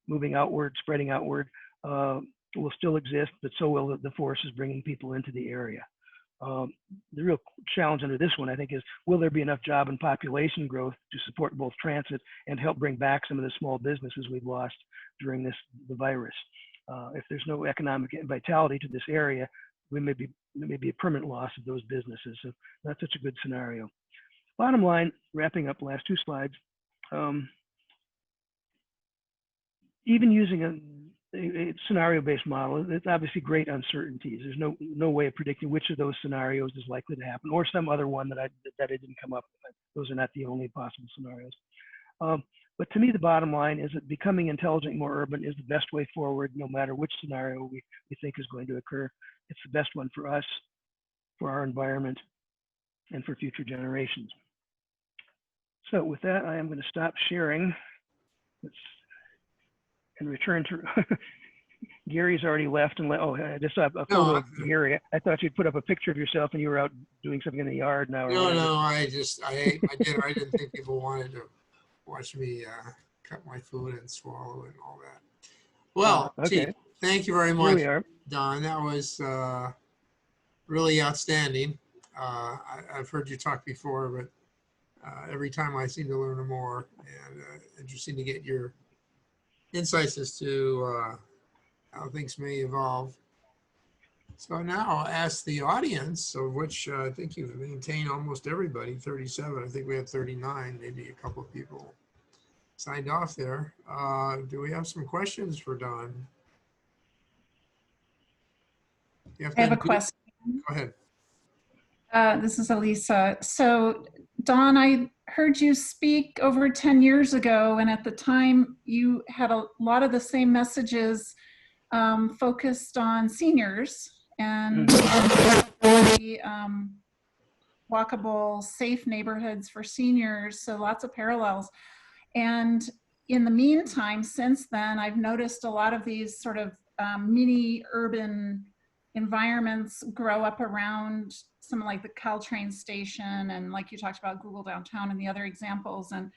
moving outward, spreading outward, will still exist, but so will the forces bringing people into the area. The real challenge under this one, I think, is will there be enough job and population growth to support both transit and help bring back some of the small businesses we've lost during the virus? If there's no economic vitality to this area, there may be a permanent loss of those businesses. So not such a good scenario. Bottom line, wrapping up the last two slides, even using a scenario-based model, it's obviously great uncertainties. There's no way of predicting which of those scenarios is likely to happen, or some other one that I didn't come up with. Those are not the only possible scenarios. But to me, the bottom line is that becoming intelligent, more urban is the best way forward, no matter which scenario we think is going to occur. It's the best one for us, for our environment, and for future generations. So with that, I am going to stop sharing. And return to Gary's already left, and I just saw a photo of Gary. I thought you'd put up a picture of yourself and you were out doing something in the yard now. No, I ate my dinner. I didn't think people wanted to watch me cut my food and swallow and all that. Well, okay. Chief, thank you very much, Don. That was really outstanding. I've heard you talk before, but every time I seem to learn more, and interesting to get your insights as to how things may evolve. So now I'll ask the audience, of which I think you've maintained almost everybody, 37. I think we have 39, maybe a couple of people signed off there. Do we have some questions for Don? I have a question. Go ahead. This is Elisa. So Don, I heard you speak over 10 years ago, and at the time you had a lot of the same messages focused on seniors and the, walkable, safe neighborhoods for seniors, so lots of parallels. And in the meantime, since then, I've noticed a lot of these sort of mini urban environments grow up around something like the Caltrain station, and like you talked about Google Downtown and the other examples. And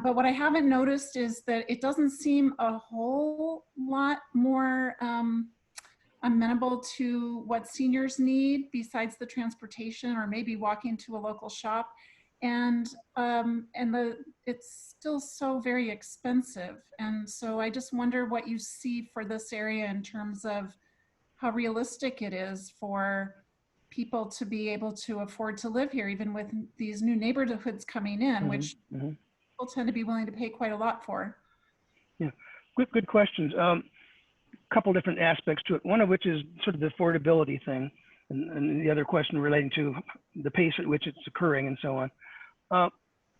but what I haven't noticed is that it doesn't seem a whole lot more amenable to what seniors need besides the transportation or maybe walking to a local shop. And it's still so very expensive. And so I just wonder what you see for this area in terms of how realistic it is for people to be able to afford to live here, even with these new neighborhoods coming in, which people tend to be willing to pay quite a lot for. Yeah, good questions. Couple different aspects to it. One of which is sort of the affordability thing, and the other question relating to the pace at which it's occurring and so on.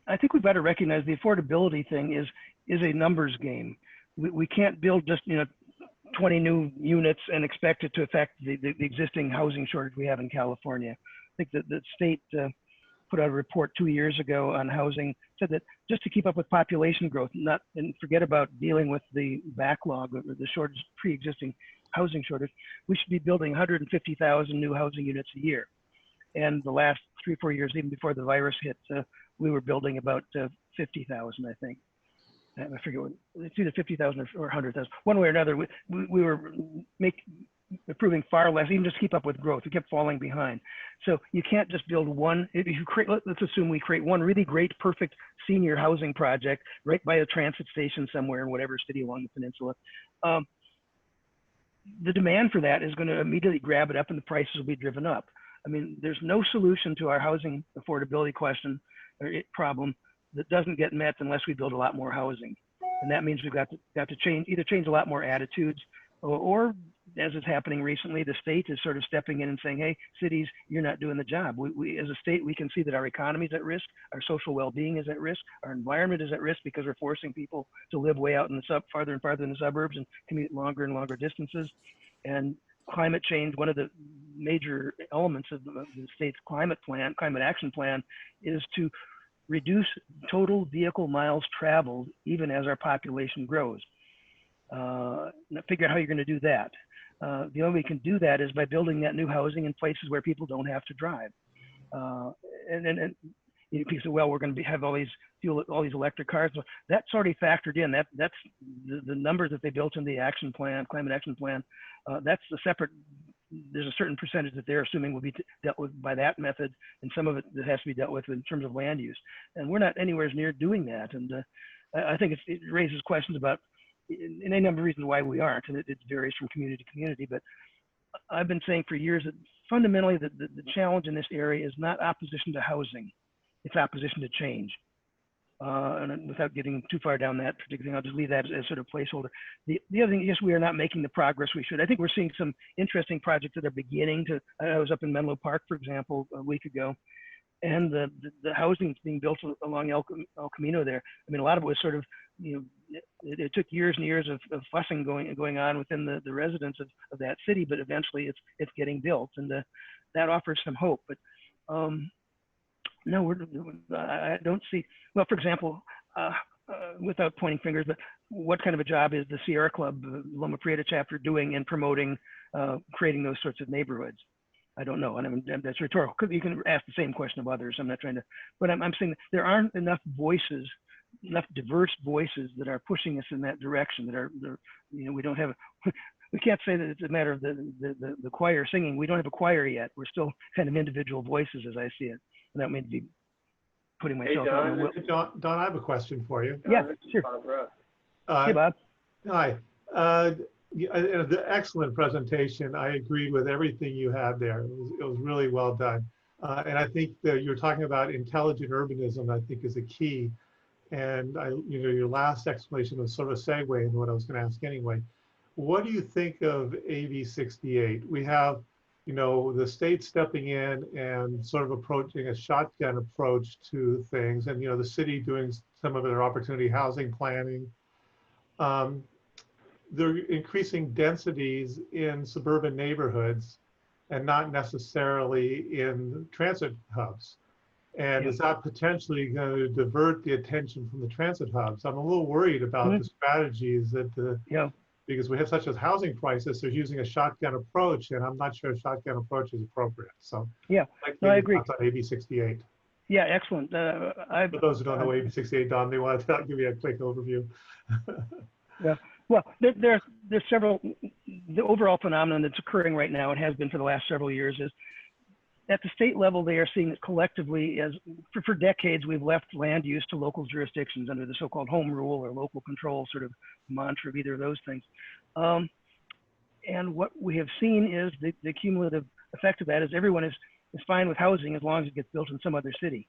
I think we've got to recognize the affordability thing is a numbers game. We can't build just 20 new units and expect it to affect the existing housing shortage we have in California. I think that the state put out a report 2 years ago on housing, said that just to keep up with population growth, and forget about dealing with the backlog or the shortage, pre-existing housing shortage, we should be building 150,000 new housing units a year. And the last 3 or 4 years, even before the virus hit, we were building about 50,000, I think. I forget what, it's either 50,000 or 100,000. One way or another, we were improving far less, even just keep up with growth. We kept falling behind. So you can't just build one. If you create, let's assume we create one really great, perfect senior housing project right by a transit station somewhere in whatever city along the peninsula. The demand for that is going to immediately grab it up, and the prices will be driven up. I mean, there's no solution to our housing affordability question or problem that doesn't get met unless we build a lot more housing. And that means we've got to change a lot more attitudes, or as is happening recently, the state is sort of stepping in and saying, hey, cities, you're not doing the job. We as a state, we can see that our economy is at risk, our social well-being is at risk, our environment is at risk because we're forcing people to live way out in the farther and farther in the suburbs and commute longer and longer distances. And climate change, one of the major elements of the state's climate action plan is to reduce total vehicle miles traveled even as our population grows. Figure out how you're going to do that. The only way we can do that is by building that new housing in places where people don't have to drive. And people say, well, we're going to have all these electric cars. So that's already factored in. That's the numbers that they built in the action plan, climate action plan. That's a separate. There's a certain percentage that they're assuming will be dealt with by that method, and some of it that has to be dealt with in terms of land use. And we're not anywhere near doing that. And I think it raises questions about, in any number of reasons why we aren't, and it varies from community to community. But I've been saying for years that fundamentally the challenge in this area is not opposition to housing, it's opposition to change. And without getting too far down that particular thing, I'll just leave that as sort of placeholder. The other thing is we are not making the progress we should. I think we're seeing some interesting projects that are beginning to, I was up in Menlo Park, for example, a week ago, and the housing that's being built along El Camino there. I mean, a lot of it was sort of, it took years and years of fussing going on within the residents of that city, but eventually it's getting built, and that offers some hope. But no, I don't see, well, for example, without pointing fingers, but what kind of a job is the Sierra Club, Loma Prieta chapter, doing in promoting, creating those sorts of neighborhoods? I don't know, and I mean, that's rhetorical, because you can ask the same question of others. I'm not trying to, but I'm saying there aren't enough voices, enough diverse voices that are pushing us in that direction, that are, we don't have, we can't say that it's a matter of the choir singing. We don't have a choir yet. We're still kind of individual voices as I see it. I don't mean to be putting myself out. Don, I have a question for you. Yeah, sure. Hey, Bob. Hi. The excellent presentation. I agree with everything you had there. It was really well done. And I think that you're talking about intelligent urbanism, I think, is a key. And your last explanation was sort of a segue into what I was going to ask anyway. What do you think of AB 68? We have, the state stepping in and sort of approaching a shotgun approach to things, and the city doing some of their opportunity housing planning. They're increasing densities in suburban neighborhoods and not necessarily in transit hubs. And is that potentially going to divert the attention from the transit hubs? I'm a little worried about the strategies that because we have such a housing crisis, they're using a shotgun approach, and I'm not sure a shotgun approach is appropriate. So I agree. On AB 68. Yeah, excellent. For those who don't know AB 68, Don, they want to give you a quick overview. Yeah. Well, there's several. The overall phenomenon that's occurring right now, it has been for the last several years, is at the state level, they are seeing it collectively as, for decades, we've left land use to local jurisdictions under the so-called home rule or local control sort of mantra of either of those things. And what we have seen is the cumulative effect of that is everyone is fine with housing as long as it gets built in some other city.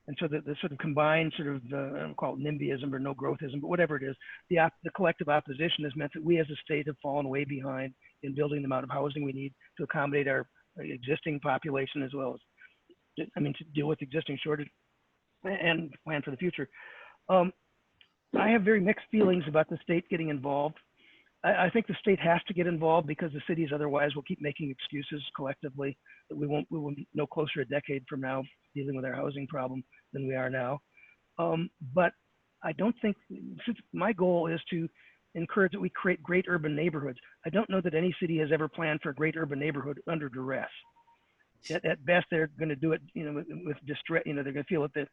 And so the sort of combined sort of, I don't call it NIMBYism or no growthism, but whatever it is, the collective opposition has meant that we as a state have fallen way behind in building the amount of housing we need to accommodate our existing population, as well as, to deal with existing shortage and plan for the future. I have very mixed feelings about the state getting involved. I think the state has to get involved because the cities otherwise will keep making excuses collectively that we will no closer a decade from now dealing with our housing problem than we are now. But I don't think, since my goal is to encourage that we create great urban neighborhoods, I don't know that any city has ever planned for a great urban neighborhood under duress. At best, they're going to do it, with distress. They're going to feel that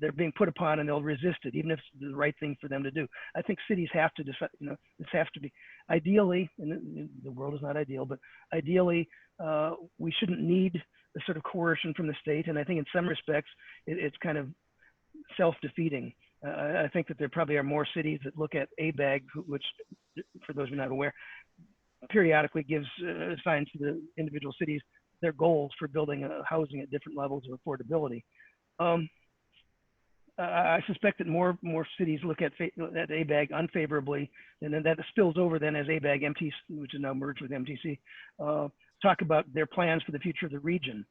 they're being put upon, and they'll resist it, even if it's the right thing for them to do. I think cities have to decide. This has to be ideally, and the world is not ideal, but ideally, we shouldn't need the sort of coercion from the state. And I think in some respects, it's kind of self-defeating. I think that there probably are more cities that look at ABAG, which, for those who are not aware, periodically assigns to the individual cities their goals for building housing at different levels of affordability. I suspect that more cities look at ABAG unfavorably, and then that spills over then as ABAG MTC, which is now merged with MTC, talk about their plans for the future of the region.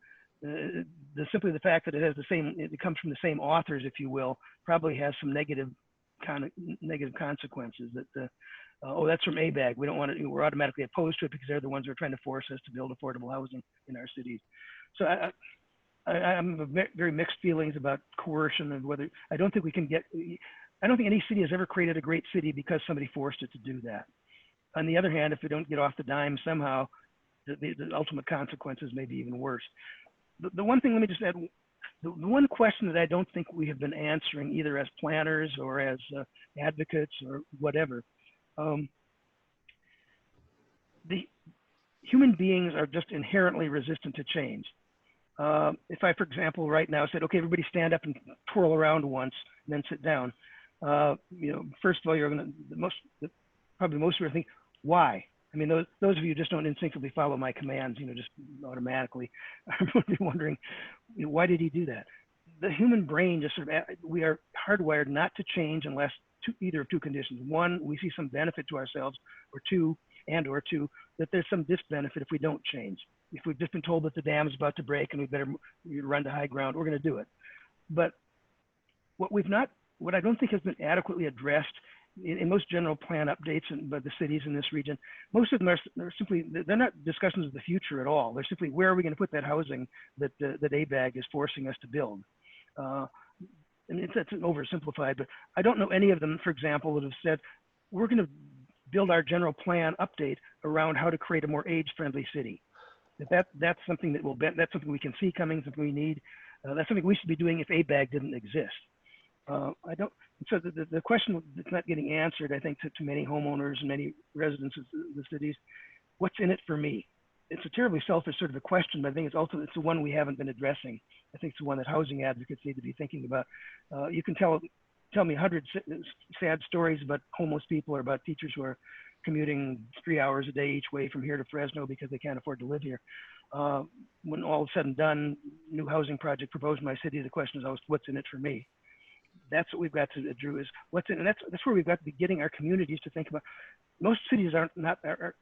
Simply the fact that it comes from the same authors, if you will, probably has some negative consequences. That that's from ABAG. We don't want it. We're automatically opposed to it because they're the ones who are trying to force us to build affordable housing in our cities. So I'm very mixed feelings about coercion and whether I don't think we can get. I don't think any city has ever created a great city because somebody forced it to do that. On the other hand, if we don't get off the dime somehow, the ultimate consequences may be even worse. The one thing, let me just add, The one question that I don't think we have been answering either as planners or as advocates or whatever, the human beings are just inherently resistant to change. If I, for example, right now said, okay, everybody stand up and twirl around once and then sit down, you know, first of all, you're going to, probably most of you are thinking, why? I mean, those of you who just don't instinctively follow my commands, you know, just automatically, are wondering, you know, why did he do that? The human brain just sort of, we are hardwired not to change unless either of two conditions. One, we see some benefit to ourselves, or two, that there's some disbenefit if we don't change. If we've just been told that the dam is about to break and we better run to high ground, we're going to do it. But what I don't think has been adequately addressed in most general plan updates by the cities in this region, most of them are simply, they're not discussions of the future at all. They're simply, where are we going to put that housing that ABAG is forcing us to build? And it's oversimplified, but I don't know any of them, for example, that have said, we're going to build our general plan update around how to create a more age-friendly city. That's something that's something we can see coming, something we need. That's something we should be doing if ABAG didn't exist. So the question that's not getting answered, I think, to many homeowners and many residents of the cities, what's in it for me? It's a terribly selfish sort of a question, but I think it's the one we haven't been addressing. I think it's the one that housing advocates need to be thinking about. You can tell me 100 sad stories about homeless people or about teachers who are commuting 3 hours a day each way from here to Fresno because they can't afford to live here. When all is said and done, new housing project proposed in my city, the question is always, what's in it for me? That's what we've got to, Drew, is what's in, and that's where we've got to be getting our communities to think about. Most cities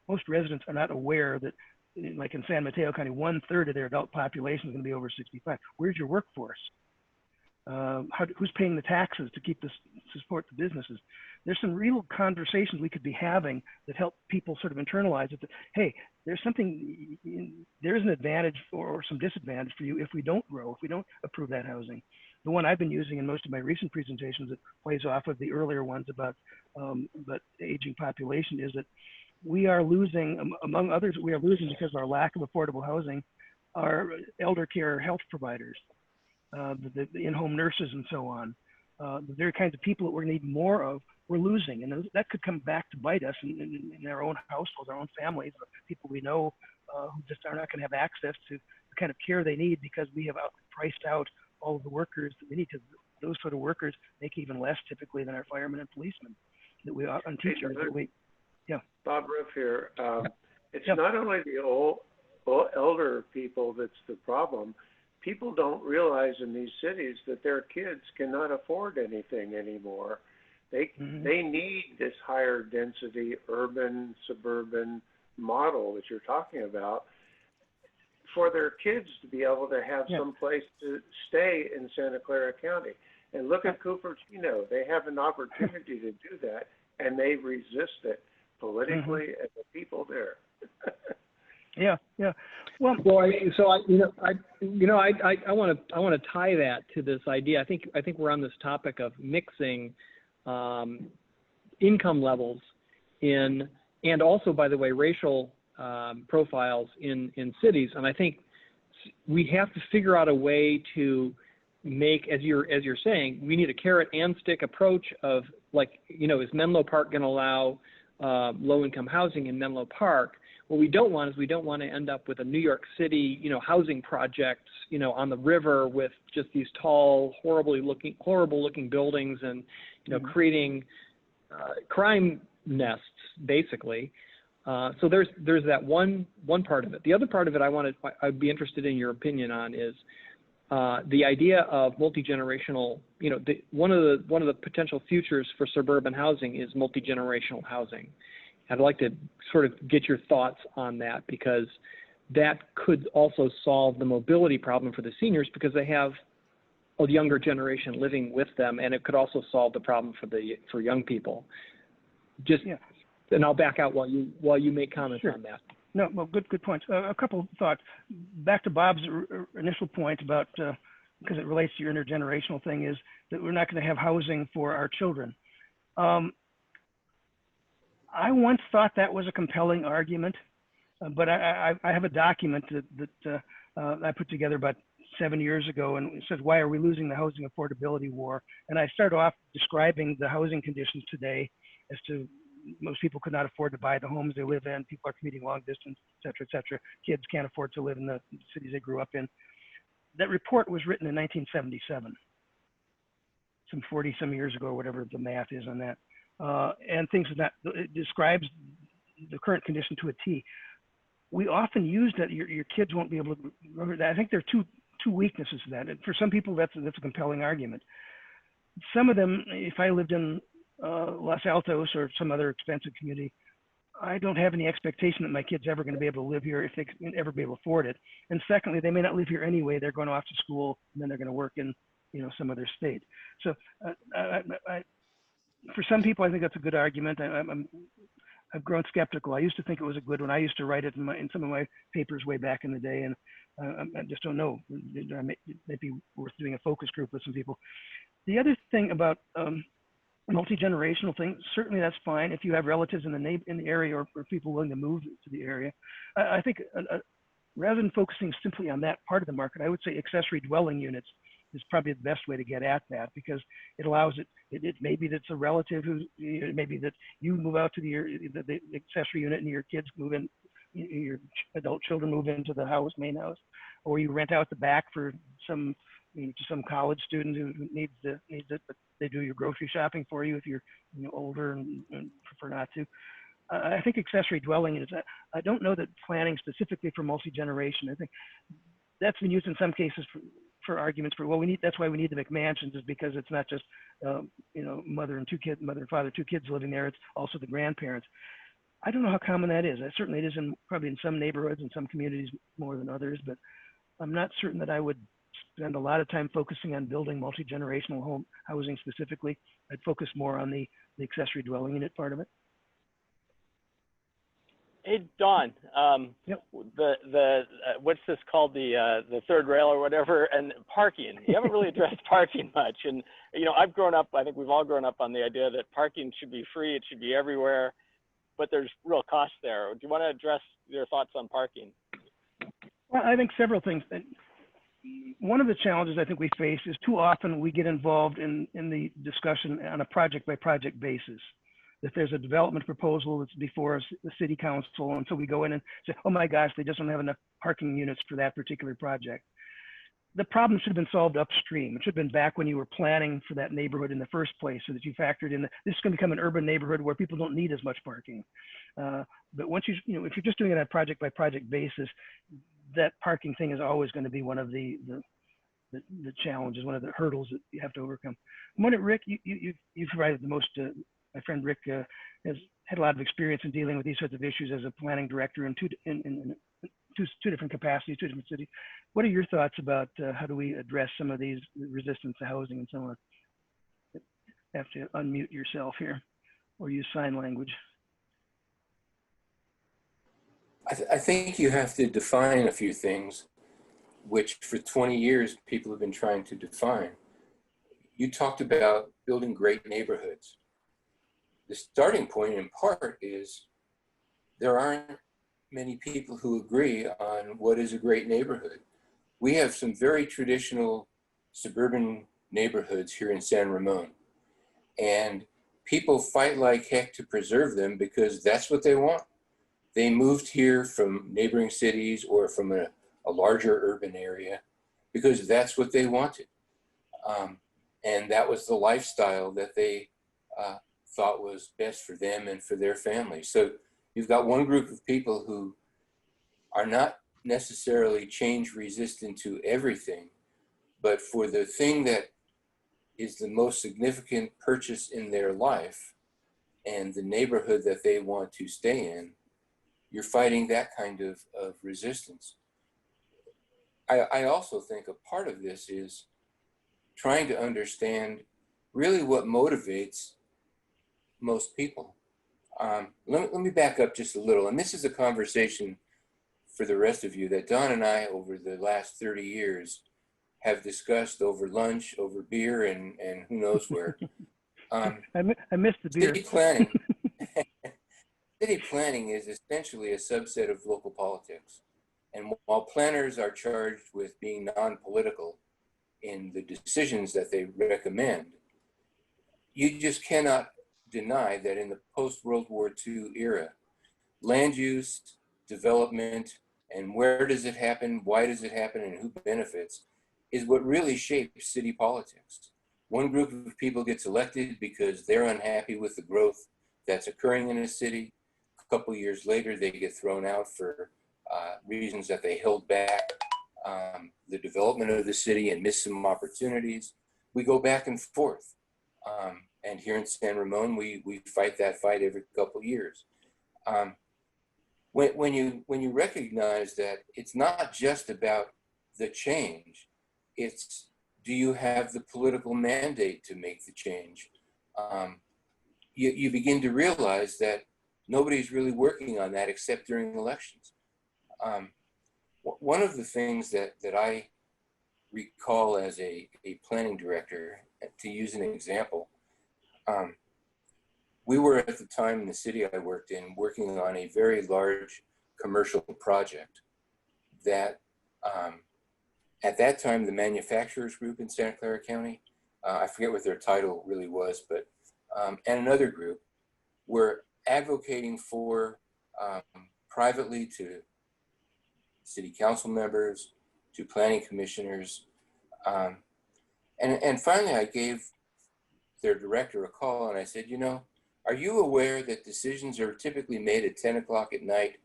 most residents are not aware that, like in San Mateo County, 1/3 of their adult population is going to be over 65. Where's your workforce? Who's paying the taxes to support the businesses? There's some real conversations we could be having that help people sort of internalize it, that, hey, there's an advantage or some disadvantage for you if we don't grow, if we don't approve that housing. The one I've been using in most of my recent presentations that plays off of the earlier ones about aging population is that we are losing, among others, we are losing because of our lack of affordable housing, our elder care health providers, the in-home nurses and so on. The very kinds of people that we're going to need more of, we're losing. And that could come back to bite us in our own households, our own families, people we know who just are not going to have access to the kind of care they need because we have priced out all of the workers that we need to. Those sort of workers make even less typically than our firemen and policemen that we are on teachers. Bob Ruff here. It's not only the elder people that's the problem. People don't realize in these cities that their kids cannot afford anything anymore. They need this higher density urban, suburban model that you're talking about for their kids to be able to have some place to stay in Santa Clara County. And look at Cupertino. They have an opportunity to do that, and they resist it politically and the people there. Well, I want to tie that to this idea. I think we're on this topic of mixing income levels and also, by the way, racial profiles in cities. And I think we have to figure out a way to make, as you're saying, we need a carrot and stick approach of, like, is Menlo Park going to allow low-income housing in Menlo Park? What we don't want to end up with a New York City, housing projects, on the river with just these tall, horrible looking buildings and, creating crime nests, basically. So there's that one part of it. The other part of it I'd be interested in your opinion on is the idea of multi-generational. One of the potential futures for suburban housing is multi-generational housing. I'd like to sort of get your thoughts on that, because that could also solve the mobility problem for the seniors, because they have a younger generation living with them, and it could also solve the problem for young people. And I'll back out while you make comments on that. No, well, good points. A couple of thoughts. Back to Bob's initial point about, because it relates to your intergenerational thing, is that we're not going to have housing for our children. I once thought that was a compelling argument, but I have a document that I put together about 7 years ago, and it says, why are we losing the housing affordability war? And I start off describing the housing conditions today as to most people could not afford to buy the homes they live in. People are commuting long distance, et cetera, et cetera. Kids can't afford to live in the cities they grew up in. That report was written in 1977, some 40 some years ago, or whatever the math is on that. And things that it describes the current condition to a T. We often use that your kids won't be able to remember that. I think there are two weaknesses to that. And for some people, that's a compelling argument. Some of them, if I lived in Los Altos or some other expensive community, I don't have any expectation that my kid's ever going to be able to live here if they can ever be able to afford it. And secondly, they may not live here anyway. They're going off to school and then they're going to work in, some other state. So for some people, I think that's a good argument. I've grown skeptical. I used to think it was a good one. I used to write it in some of my papers way back in the day, and I just don't know. It may be worth doing a focus group with some people. The other thing about multi-generational thing, certainly that's fine if you have relatives in the area or people willing to move to the area. I think rather than focusing simply on that part of the market, I would say accessory dwelling units is probably the best way to get at that, because it allows it maybe that's a relative who, maybe that you move out to the accessory unit and your kids move in, your adult children move into the main house, or you rent out the back for some college student who needs it, but they do your grocery shopping for you if you're older and prefer not to. I think accessory dwelling units, I don't know that planning specifically for multi-generation. I think that's been used in some cases for arguments for, that's why we need the McMansions, is because it's not just mother and father, two kids living there. It's also the grandparents. I don't know how common that is. Certainly it is probably in some neighborhoods and some communities more than others, but I'm not certain that I would spend a lot of time focusing on building multi-generational home housing specifically. I'd focus more on the accessory dwelling unit part of it. Hey, Don, Yep. What's this called, the third rail or whatever, and parking. You haven't really addressed parking much. And, I've grown up, I think we've all grown up on the idea that parking should be free, it should be everywhere, but there's real cost there. Do you want to address your thoughts on parking? Well, I think several things. One of the challenges I think we face is too often we get involved in the discussion on a project by project basis. If there's a development proposal that's before the city council, and so we go in and say, oh my gosh, they just don't have enough parking units for that particular project. The problem should have been solved upstream. It should have been back when you were planning for that neighborhood in the first place, so that you factored in that this is going to become an urban neighborhood where people don't need as much parking. But once if you're just doing it on a project by project basis, that parking thing is always going to be one of the challenges, one of the hurdles that you have to overcome. I'm wondering, Rick, you've provided the most. My friend Rick has had a lot of experience in dealing with these sorts of issues as a planning director in two different capacities, two different cities. What are your thoughts about how do we address some of these resistance to housing and so on? You have to unmute yourself here or use sign language. I think you have to define a few things, which for 20 years people have been trying to define. You talked about building great neighborhoods. The starting point in part is there aren't many people who agree on what is a great neighborhood. We have some very traditional suburban neighborhoods here in San Ramon, and people fight like heck to preserve them because that's what they want. They moved here from neighboring cities or from a larger urban area because that's what they wanted. And that was the lifestyle that they thought was best for them and for their family. So you've got one group of people who are not necessarily change resistant to everything, but for the thing that is the most significant purchase in their life and the neighborhood that they want to stay in, you're fighting that kind of resistance. I also think a part of this is trying to understand really what motivates most people. Let me back up just a little. And this is a conversation for the rest of you that Don and I, over the last 30 years, have discussed over lunch, over beer, and who knows where. I missed the beer. City planning is essentially a subset of local politics. And while planners are charged with being non-political in the decisions that they recommend, you just cannot deny that in the post-World War II era, land use, development, and where does it happen, why does it happen, and who benefits is what really shapes city politics. One group of people gets elected because they're unhappy with the growth that's occurring in a city. A couple years later, they get thrown out for reasons that they held back the development of the city and missed some opportunities. We go back and forth. And here in San Ramon, we fight that fight every couple years. When you recognize that it's not just about the change, it's do you have the political mandate to make the change? You begin to realize that nobody's really working on that except during elections. One of the things that I recall as a planning director, to use an example, we were at the time in the city I worked in working on a very large commercial project that at that time the manufacturers group in Santa Clara County, I forget what their title really was, but and another group were advocating for privately to city council members, to planning commissioners. And finally I gave their director a call and I said, you know, are you aware that decisions are typically made at 10 o'clock at night?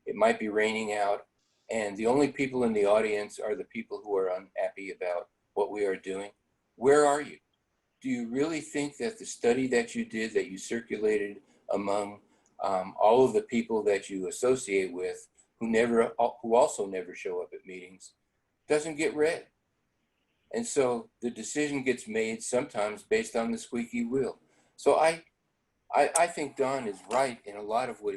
It might be raining out, and the only people in the audience are the people who are unhappy about what we are doing. Where are you? Do you really think that the study that you did, that you circulated among all of the people that you associate with, who also never show up at meetings, doesn't get read? And so the decision gets made sometimes based on the squeaky wheel. So I think Don is right in a lot of what he